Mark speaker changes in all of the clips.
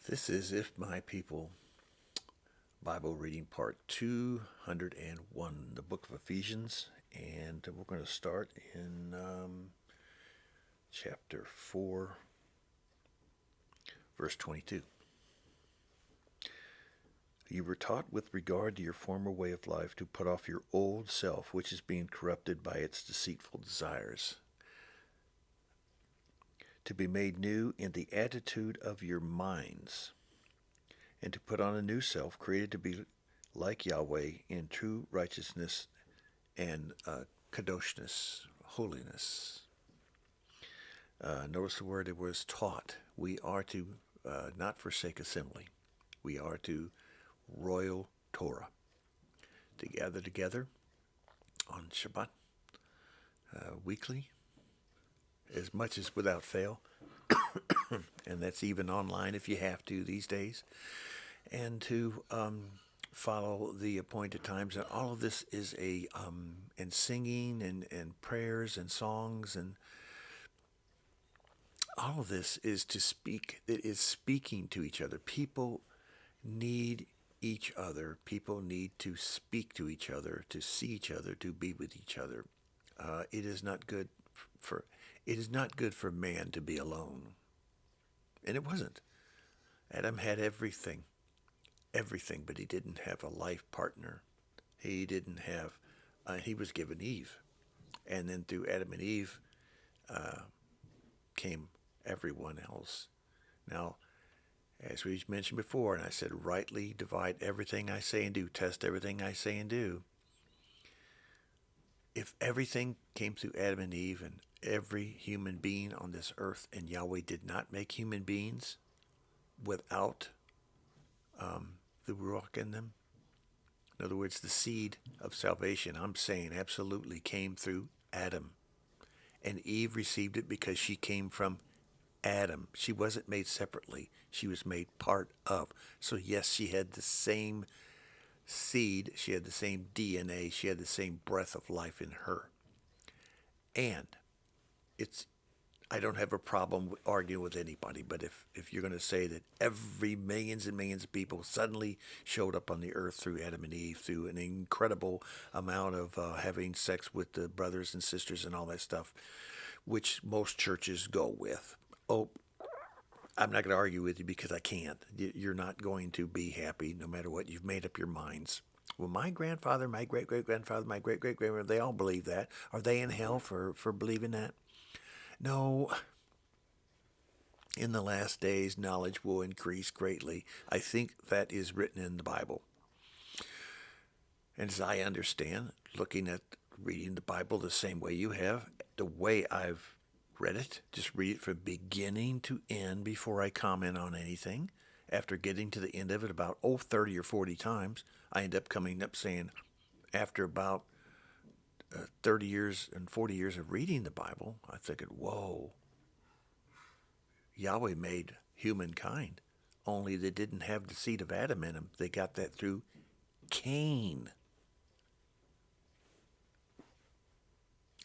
Speaker 1: This is If My People Bible reading part 201, the book of Ephesians, and we're going to start in chapter 4, verse 22. You were taught with regard to your former way of life to put off your old self, which is being corrupted by its deceitful desires, to be made new in the attitude of your minds, and to put on a new self, created to be like Yahweh in true righteousness and kadoshness, holiness. Notice the word it was taught. We are to not forsake assembly. We are to royal Torah, to gather together on Shabbat weekly, as much as without fail, and that's even online if you have to these days, and to follow the appointed times. And all of this is and singing and prayers and songs, and all of this is to speak. It is speaking to each other. People need each other. People need to speak to each other, to see each other, to be with each other. It is not good for man to be alone, and it wasn't. Adam had everything, but he didn't have a life partner. He didn't have. He was given Eve, and then through Adam and Eve came everyone else. Now, as we mentioned before, and I said, rightly divide everything I say and do, test everything I say and do. If everything came through Adam and Eve and every human being on this earth, and Yahweh did not make human beings without the Ruach in them, in other words, the seed of salvation, I'm saying absolutely came through Adam. And Eve received it because she came from Adam. She wasn't made separately. She was made part of. So yes, she had the same seed. She had the same DNA. She had the same breath of life in her. And I don't have a problem arguing with anybody, but if you're going to say that every millions and millions of people suddenly showed up on the earth through Adam and Eve, through an incredible amount of having sex with the brothers and sisters and all that stuff, which most churches go with. Oh, I'm not going to argue with you because I can't. You're not going to be happy no matter what. You've made up your minds. Well, my grandfather, my great-great-grandfather, my great-great-grandmother, they all believe that. Are they in hell for believing that? No. In the last days, knowledge will increase greatly. I think that is written in the Bible. And as I understand, looking at reading the Bible the same way you have, the way I've read it, just read it from beginning to end before I comment on anything. After getting to the end of it about 30 or 40 times, I end up coming up saying, after about 30 years and 40 years of reading the Bible, I figured, whoa, Yahweh made humankind, only they didn't have the seed of Adam in them. They got that through Cain.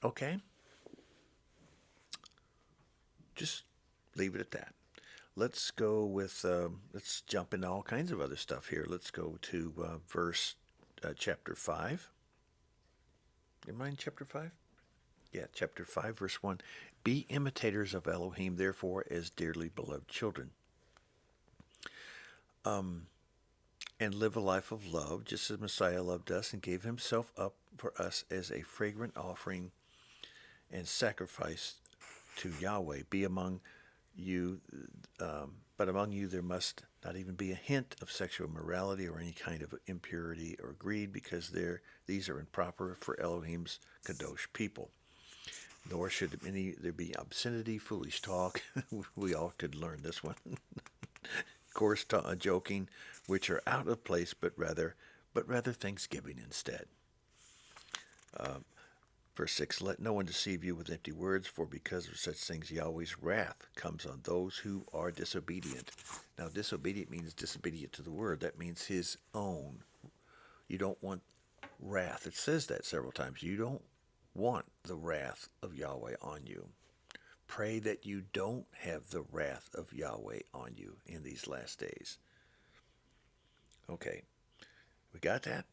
Speaker 1: Okay? Just leave it at that. Let's go with, let's jump into all kinds of other stuff here. Let's go to chapter 5. Am I in chapter 5? Yeah, chapter 5, verse 1. Be imitators of Elohim, therefore, as dearly beloved children. And live a life of love, just as Messiah loved us and gave himself up for us as a fragrant offering and sacrifice to Yahweh. Be among you, but among you there must not even be a hint of sexual immorality or any kind of impurity or greed, because these are improper for Elohim's kadosh people. Nor should there be obscenity, foolish talk. We all could learn this one. Coarse joking, which are out of place, but rather thanksgiving instead. Verse 6, let no one deceive you with empty words, for because of such things Yahweh's wrath comes on those who are disobedient. Now, disobedient means disobedient to the word. That means his own. You don't want wrath. It says that several times. You don't want the wrath of Yahweh on you. Pray that you don't have the wrath of Yahweh on you in these last days. Okay, we got that?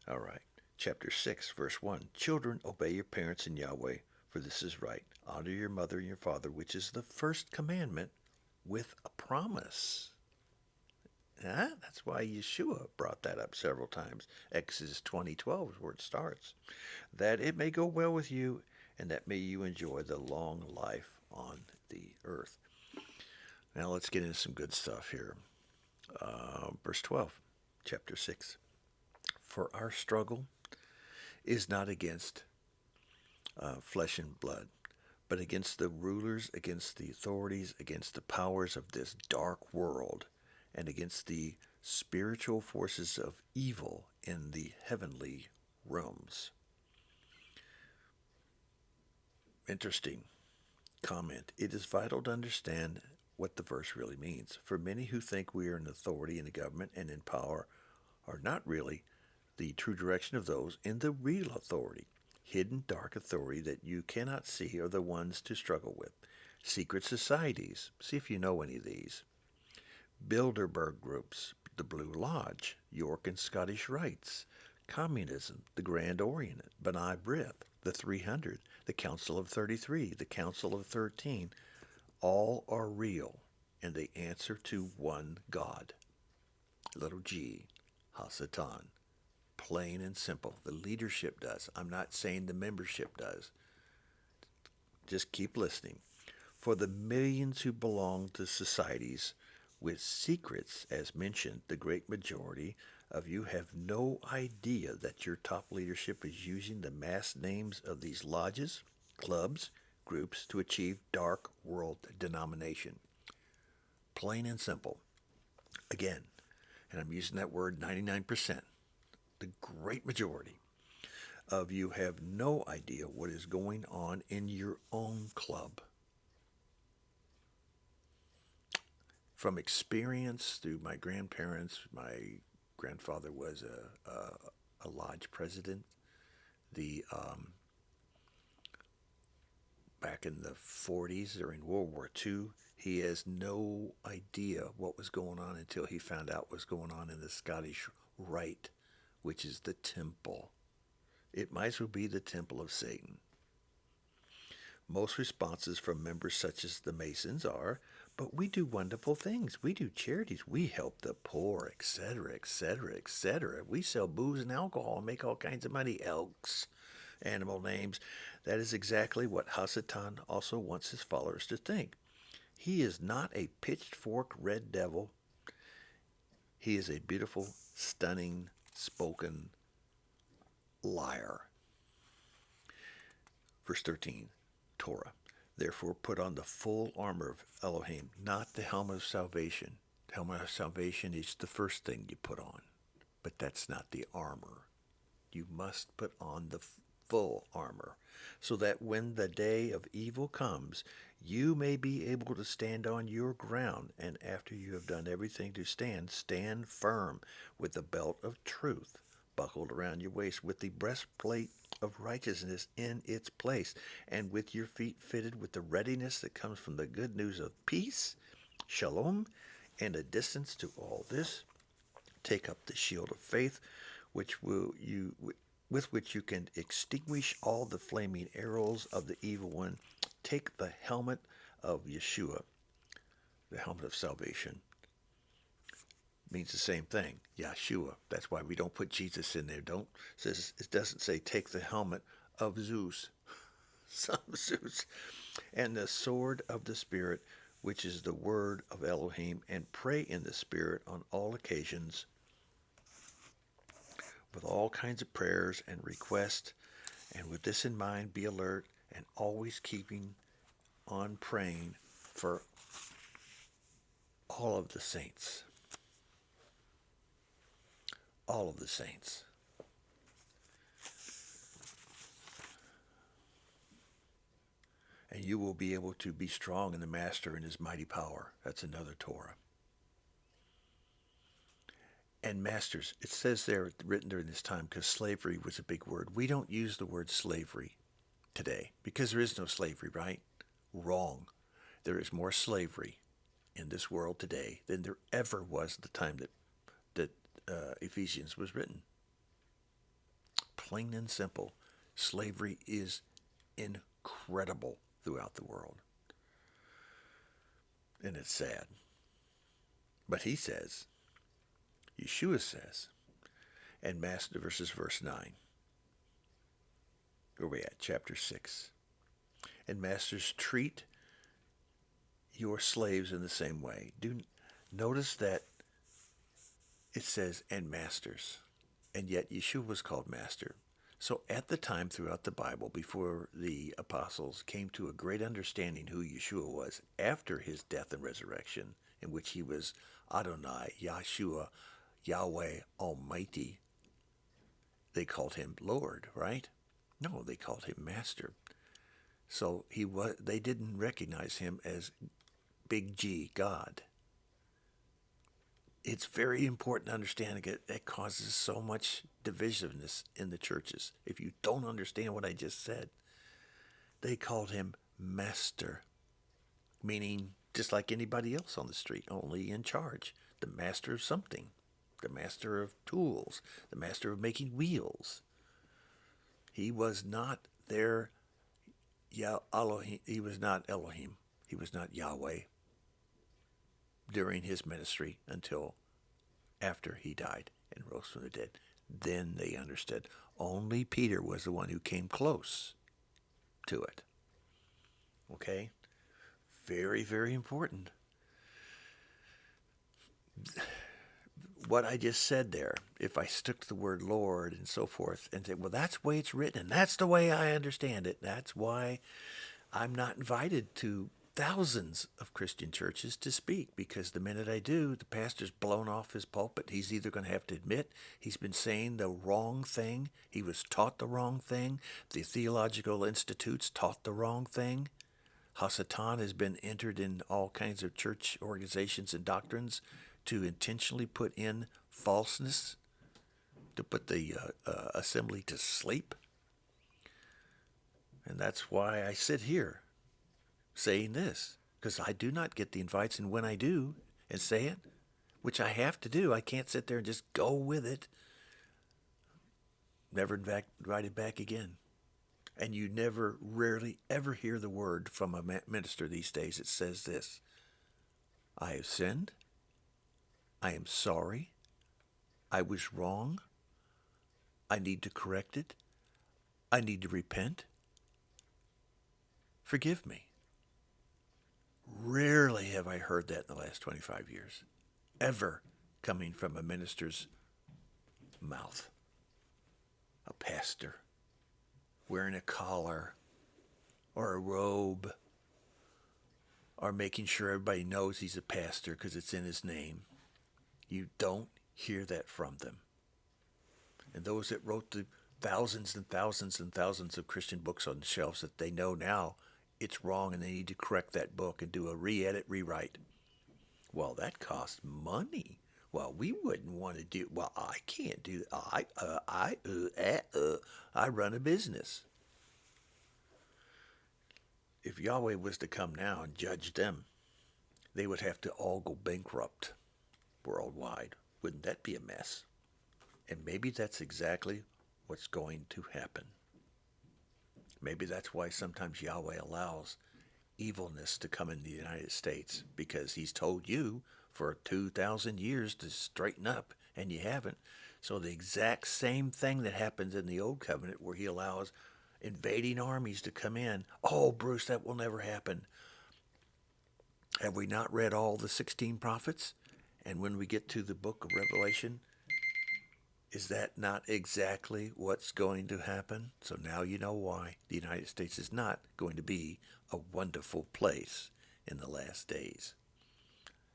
Speaker 1: All right. Chapter 6, verse 1. Children, obey your parents in Yahweh, for this is right. Honor your mother and your father, which is the first commandment with a promise. That's why Yeshua brought that up several times. Exodus 20:12 is where it starts. That it may go well with you, and that may you enjoy the long life on the earth. Now let's get into some good stuff here. Verse 12, chapter 6. For our struggle is not against flesh and blood, but against the rulers, against the authorities, against the powers of this dark world, and against the spiritual forces of evil in the heavenly realms. Interesting comment. It is vital to understand what the verse really means. For many who think we are in authority in the government and in power are not really the true direction of those in the real authority. Hidden dark authority that you cannot see are the ones to struggle with. Secret societies, see if you know any of these. Bilderberg groups, the Blue Lodge, York and Scottish Rites, Communism, the Grand Orient, B'nai B'rith, the 300, the Council of 33, the Council of 13, all are real, and they answer to one God. Little g, HaSatan. Plain and simple. The leadership does. I'm not saying the membership does. Just keep listening. For the millions who belong to societies with secrets, as mentioned, the great majority of you have no idea that your top leadership is using the mass names of these lodges, clubs, groups to achieve dark world denomination. Plain and simple. Again, and I'm using that word 99%, the great majority of you have no idea what is going on in your own club. From experience through my grandparents, my grandfather was a lodge president. The back in the 40s during World War II, he has no idea what was going on until he found out what was going on in the Scottish Rite, which is the temple. It might as well be the temple of Satan. Most responses from members such as the Masons are, but we do wonderful things. We do charities. We help the poor, etc., etc., etc. We sell booze and alcohol and make all kinds of money. Elks, animal names. That is exactly what HaSatan also wants his followers to think. He is not a pitchfork red devil. He is a beautiful, stunning, spoken liar. Verse 13, Torah. Therefore put on the full armor of Elohim, not the helmet of salvation. The helmet of salvation is the first thing you put on, but that's not the armor. You must put on the full armor, so that when the day of evil comes, you may be able to stand on your ground, and after you have done everything to stand, stand firm with the belt of truth buckled around your waist, with the breastplate of righteousness in its place, and with your feet fitted with the readiness that comes from the good news of peace, shalom, and a distance to all this. Take up the shield of faith, with which you can extinguish all the flaming arrows of the evil one. Take the helmet of Yeshua, the helmet of salvation. Means the same thing. Yeshua. That's why we don't put Jesus in there. It doesn't say take the helmet of Zeus, son of Zeus, and the sword of the Spirit, which is the word of Elohim, and pray in the Spirit on all occasions with all kinds of prayers and requests. And with this in mind, be alert and always keeping on praying for all of the saints. All of the saints. And you will be able to be strong in the Master and his mighty power. That's another Torah. And masters, it says there, written during this time, because slavery was a big word. We don't use the word slavery today because there is no slavery, right? Wrong. There is more slavery in this world today than there ever was at the time that Ephesians was written. Plain and simple. Slavery is incredible throughout the world. And it's sad. But he says, Yeshua says, and Master verse 9. Where are we at? Chapter 6. And masters, treat your slaves in the same way. Notice that it says, and masters. And yet Yeshua was called master. So at the time throughout the Bible, before the apostles came to a great understanding who Yeshua was, after his death and resurrection, in which he was Adonai, Yahshua, Yahweh Almighty, they called him Lord, right? No, they called him master. So they didn't recognize him as Big G, God. It's very important to understand it. That causes so much divisiveness in the churches. If you don't understand what I just said, they called him master, meaning just like anybody else on the street, only in charge. The master of something, the master of tools, the master of making wheels. He was not their Elohim. He was not Elohim. He was not Yahweh during his ministry until after he died and rose from the dead. Then they understood. Only Peter was the one who came close to it. Okay? Very, very important. What I just said there, if I stuck to the word Lord and so forth and said, well, that's the way it's written, and that's the way I understand it. That's why I'm not invited to thousands of Christian churches to speak, because the minute I do, the pastor's blown off his pulpit. He's either going to have to admit he's been saying the wrong thing, he was taught the wrong thing, the theological institutes taught the wrong thing. HaSatan has been entered in all kinds of church organizations and doctrines to intentionally put in falseness, to put the assembly to sleep. And that's why I sit here saying this, because I do not get the invites, and when I do and say it, which I have to do, I can't sit there and just go with it. Never invited back again. And you rarely ever hear the word from a minister these days. It says this: I have sinned. I am sorry. I was wrong. I need to correct it. I need to repent. Forgive me. Rarely have I heard that in the last 25 years, ever coming from a minister's mouth. A pastor wearing a collar or a robe, or making sure everybody knows he's a pastor because it's in his name. You don't hear that from them. And those that wrote the thousands and thousands and thousands of Christian books on the shelves that they know now it's wrong and they need to correct that book and do a re-edit, rewrite. Well, that costs money. Well, we wouldn't want to do. Well, I can't do. I run a business. If Yahweh was to come now and judge them, they would have to all go bankrupt worldwide. Wouldn't that be a mess? And maybe that's exactly what's going to happen. Maybe that's why sometimes Yahweh allows evilness to come in the United States, because he's told you for 2,000 years to straighten up, and you haven't. So the exact same thing that happens in the Old Covenant, where he allows invading armies to come in. Oh, Bruce, that will never happen. Have we not read all the 16 prophets? And when we get to the book of Revelation, is that not exactly what's going to happen? So now you know why the United States is not going to be a wonderful place in the last days.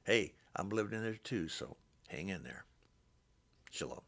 Speaker 1: Hey, I'm living in there too, so hang in there. Shalom.